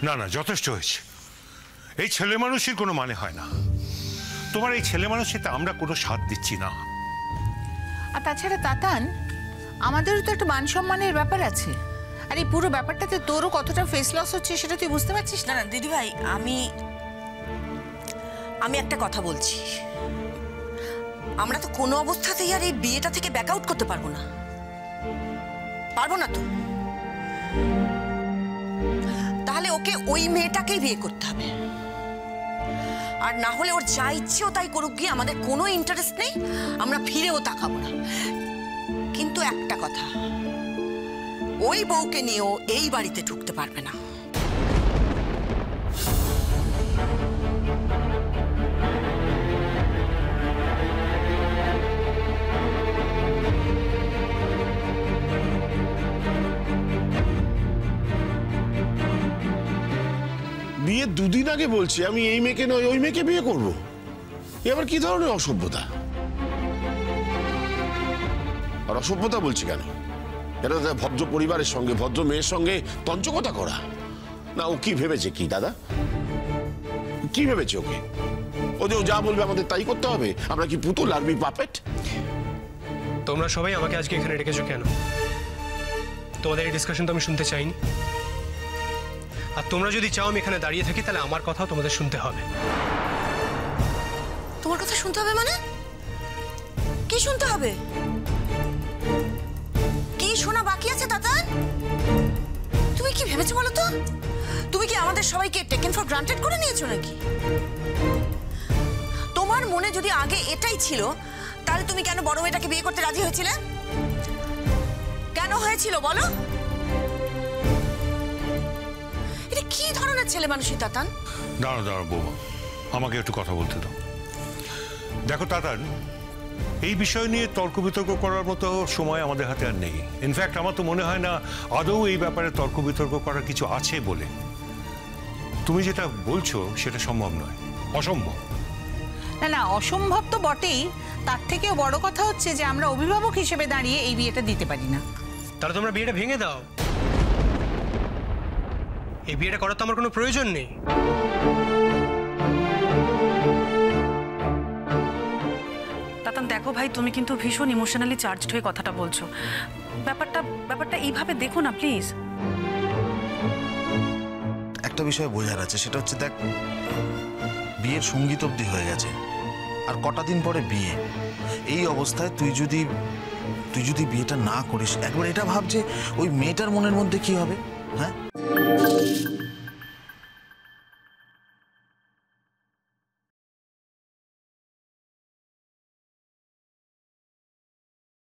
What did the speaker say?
না না, যথেষ্ট হয়েছে। এই ছেলে মানুষের কোনো মানে হয় না। তোমার এই ছেলে মানুষেতে আমরা কোনো সাথ দিচ্ছি না। আর তাছাড়া তাতান, আমাদেরও তো একটা মান সম্মানের ব্যাপার আছে। আর এই পুরো ব্যাপারটাতে তোরও কতটা ফেস লস হচ্ছে সেটা তুই বুঝতে পারছিস না? না দিদি ভাই, আমি একটা কথা বলছি। আমরা তো কোনো অবস্থাতেই আর এই বিয়েটা থেকে ব্যাক আউট করতে পারবো না। পারবো না তো? তাহলে ওকে ওই মেয়েটাকেই বিয়ে করতে হবে। আর না হলে ওর যা ইচ্ছে ও তাই করুক গিয়ে, আমাদের কোনো ইন্টারেস্ট নেই, আমরা ফিরেও তাকাবো না। কিন্তু একটা কথা, ওই বউকে নিয়েও এই বাড়িতে ঢুকতে পারবে না। বিয়ে দুদিন আগে বলছি আমি এই মেয়েকে নয় ওই মেয়েকে বিয়ে করবো। এবার কি ধরনের অসভ্যতা? আর অসভ্যতা বলছি কেন? এটা ভদ্র পরিবারের সঙ্গে, ভদ্র মেয়ের সঙ্গে তঞ্চকতা করা। না, ও কি ভেবেছে? কি দাদা কি ভেবেছে ওকে? ও যে যা বলবে আমাদের তাই করতে হবে? আমরা কি পুতুল? আর বি পাপেট? তোমরা সবাই আমাকে আজকে এখানে রেখেছো কেন? তোমাদের এই ডিসকাশন তো আমি শুনতে চাইনি। আর তোমরা যদি চাও আমি এখানে দাঁড়িয়ে থাকি, তাহলে আমার কথাও তোমাদের শুনতে হবে। তোমার কথা শুনতে হবে মানে? কি শুনতে হবে? কি শোনা বাকি আছে তাতান? তুমি কি ভেবেছো বলো তো? তুমি কি আমাদের সবাইকে টেকেন ফর গ্রান্টেড করে নিয়েছো নাকি? তোমার মনে যদি আগে এটাই ছিল, তাহলে তুমি কেন বড় মেয়েটাকে বিয়ে করতে রাজি হয়েছিলে? কেন হয়েছিল বলো? এটা কি ধরনের ছেলে মানুষই তাতান? দাঁড়াও দাঁড়াও বৌমা, আমাকে একটু কথা বলতে দাও। দেখো তাতান, এই বিষয় নিয়ে তর্ক বিতর্ক করার মতো সময় আমাদের হাতে আর নেই। ইনফ্যাক্ট আমার তো মনে হয় না আদৌ এই ব্যাপারে তর্ক বিতর্ক করার কিছু আছে বলে। তুমি যেটা বলছো সেটা সম্ভব নয়, অসম্ভব। না না, অসম্ভব তো বটেই, তার থেকেও বড় কথা হচ্ছে যে আমরা অভিভাবক হিসেবে দাঁড়িয়ে এই বিয়েটা দিতে পারি না। তাহলে তোমরা বিয়েটা ভেঙে দাও। এই বিয়েটা করার তো আমার কোনো প্রয়োজন নেই। তাতান দেখো ভাই, তুমি কিন্তু ভীষণ ইমোশনালি চার্জড হয়ে কথাটা বলছো। ব্যাপারটা এইভাবে দেখো না প্লিজ। একটা বিষয় বোঝার আছে, সেটা হচ্ছে দেখ, বিয়ের সঙ্গীত অবধি হয়ে গেছে, আর কটা দিন পরে বিয়ে। এই অবস্থায় তুই যদি বিয়েটা না করিস, একবার এটা ভাব যে ওই মেয়েটার মনের মধ্যে কি হবে। হ্যাঁ